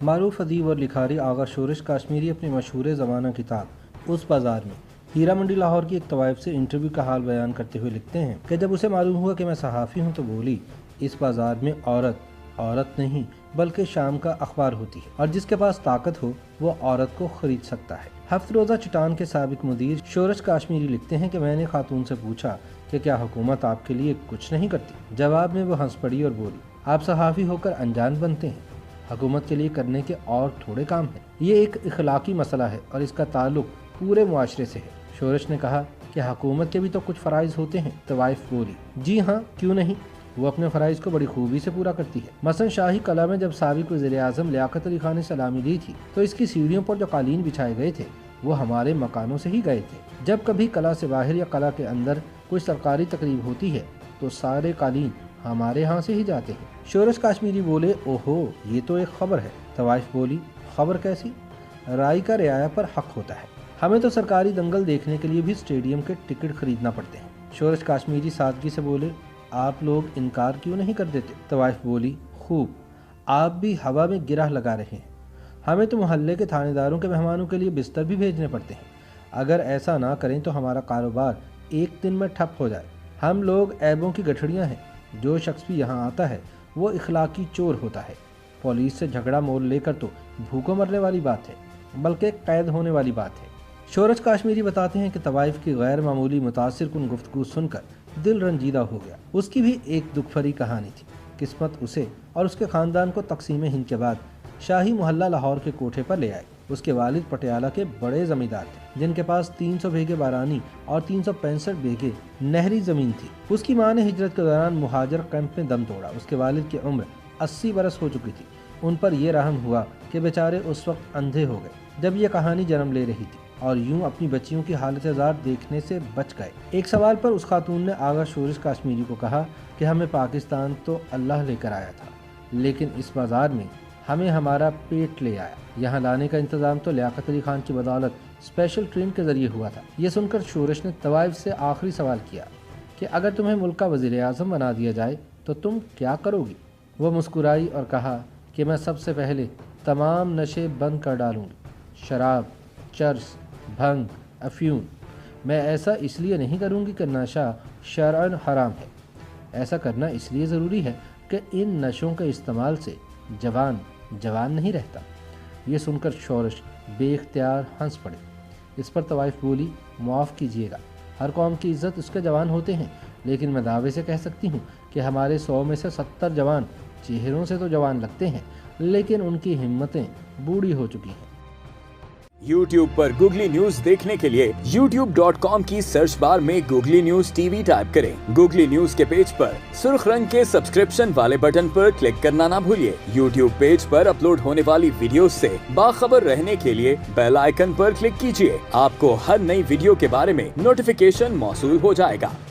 معروف ادیب اور لکھاری آغا شورش کاشمیری اپنی مشہور زمانہ کتاب اس بازار میں ہیرا منڈی لاہور کی ایک طوائف سے انٹرویو کا حال بیان کرتے ہوئے لکھتے ہیں کہ جب اسے معلوم ہوا کہ میں صحافی ہوں تو بولی، اس بازار میں عورت نہیں بلکہ شام کا اخبار ہوتی ہے، اور جس کے پاس طاقت ہو وہ عورت کو خرید سکتا ہے۔ ہفت روزہ چٹان کے سابق مدیر شورش کاشمیری لکھتے ہیں کہ میں نے خاتون سے پوچھا کہ کیا حکومت آپ کے لیے کچھ نہیں کرتی؟ جواب میں وہ ہنس پڑی اور بولی، آپ صحافی ہو کر انجان بنتے ہیں، حکومت کے لیے کرنے کے اور تھوڑے کام ہیں۔ یہ ایک اخلاقی مسئلہ ہے اور اس کا تعلق پورے معاشرے سے ہے۔ شورش نے کہا کہ حکومت کے بھی تو کچھ فرائض ہوتے ہیں۔ طوائف بولی، جی ہاں، کیوں نہیں، وہ اپنے فرائض کو بڑی خوبی سے پورا کرتی ہے۔ مثلا شاہی قلعہ میں جب سابق وزیر اعظم لیاقت علی خان نے سلامی لی تھی تو اس کی سیڑھیوں پر جو قالین بچھائے گئے تھے وہ ہمارے مکانوں سے ہی گئے تھے۔ جب کبھی قلعہ سے باہر یا قلعہ کے اندر کوئی سرکاری تقریب ہوتی ہے تو سارے قالین ہمارے ہاں سے ہی جاتے ہیں۔ شورش کاشمیری بولے، اوہو، یہ تو ایک خبر ہے۔ طوائف بولی، خبر کیسی؟ رائے کا رعایا پر حق ہوتا ہے، ہمیں تو سرکاری دنگل دیکھنے کے لیے بھی اسٹیڈیم کے ٹکٹ خریدنا پڑتے ہیں۔ شورش کاشمیری سادگی سے بولے، آپ لوگ انکار کیوں نہیں کر دیتے؟ طوائف بولی، خوب، آپ بھی ہوا میں گرہ لگا رہے ہیں، ہمیں تو محلے کے تھانے داروں کے مہمانوں کے لیے بستر بھی بھیجنے پڑتے ہیں، اگر ایسا نہ کریں تو ہمارا کاروبار ایک دن میں ٹھپ ہو جائے۔ ہم لوگ عیبوں کی گٹھڑیاں ہیں، جو شخص بھی یہاں آتا ہے وہ اخلاقی چور ہوتا ہے۔ پولیس سے جھگڑا مول لے کر تو بھوکوں مرنے والی بات ہے، بلکہ قید ہونے والی بات ہے۔ شورش کاشمیری بتاتے ہیں کہ طوائف کی غیر معمولی متاثر کن گفتگو سن کر دل رنجیدہ ہو گیا۔ اس کی بھی ایک دکھ بھری کہانی تھی۔ قسمت اسے اور اس کے خاندان کو تقسیم ہند کے بعد شاہی محلہ لاہور کے کوٹھے پر لے آئی۔ اس کے والد پٹیالہ کے بڑے زمیندار تھے جن کے پاس 300 بیگھے بارانی اور 365 بیگھے نہری زمین تھی۔ اس کی ماں نے ہجرت کے دوران مہاجر کیمپ میں دم توڑا۔ اس کے والد کی عمر 80 برس ہو چکی تھی۔ ان پر یہ رحم ہوا کہ بیچارے اس وقت اندھے ہو گئے جب یہ کہانی جنم لے رہی تھی، اور یوں اپنی بچیوں کی حالت زار دیکھنے سے بچ گئے۔ ایک سوال پر اس خاتون نے آغا شورش کاشمیری کو کہا کہ ہمیں پاکستان تو اللہ لے کر آیا تھا، لیکن اس بازار میں ہمیں ہمارا پیٹ لے آیا۔ یہاں لانے کا انتظام تو لیاقت علی خان کی بدولت اسپیشل ٹرین کے ذریعے ہوا تھا۔ یہ سن کر شورش نے طوائف سے آخری سوال کیا کہ اگر تمہیں ملک کا وزیر اعظم بنا دیا جائے تو تم کیا کرو گی؟ وہ مسکرائی اور کہا کہ میں سب سے پہلے تمام نشے بند کر ڈالوں گی، شراب، چرس، بھنگ، افیون۔ میں ایسا اس لیے نہیں کروں گی کہ نشہ شرعاً حرام ہے، ایسا کرنا اس لیے ضروری ہے کہ ان نشوں کے استعمال سے جوان نہیں رہتا۔ یہ سن کر شورش بے اختیار ہنس پڑے۔ اس پر طوائف بولی، معاف کیجیے گا، ہر قوم کی عزت اس کے جوان ہوتے ہیں، لیکن میں دعوے سے کہہ سکتی ہوں کہ ہمارے 100 میں سے 70 جوان چہروں سے تو جوان لگتے ہیں لیکن ان کی ہمتیں بوڑھی ہو چکی ہیں۔ YouTube پر گوگلی نیوز دیکھنے کے لیے youtube.com کی سرچ بار میں googly news T V type کریں۔ گوگلی نیوز کے پیج پر سرخ رنگ کے سبسکرپشن والے بٹن پر کلک کرنا نہ بھولیے۔ YouTube پیج پر اپلوڈ ہونے والی ویڈیوز سے باخبر رہنے کے لیے بیل آئیکن پر کلک کیجیے۔ آپ کو ہر نئی ویڈیو کے بارے میں نوٹیفیکیشن موصول ہو جائے گا۔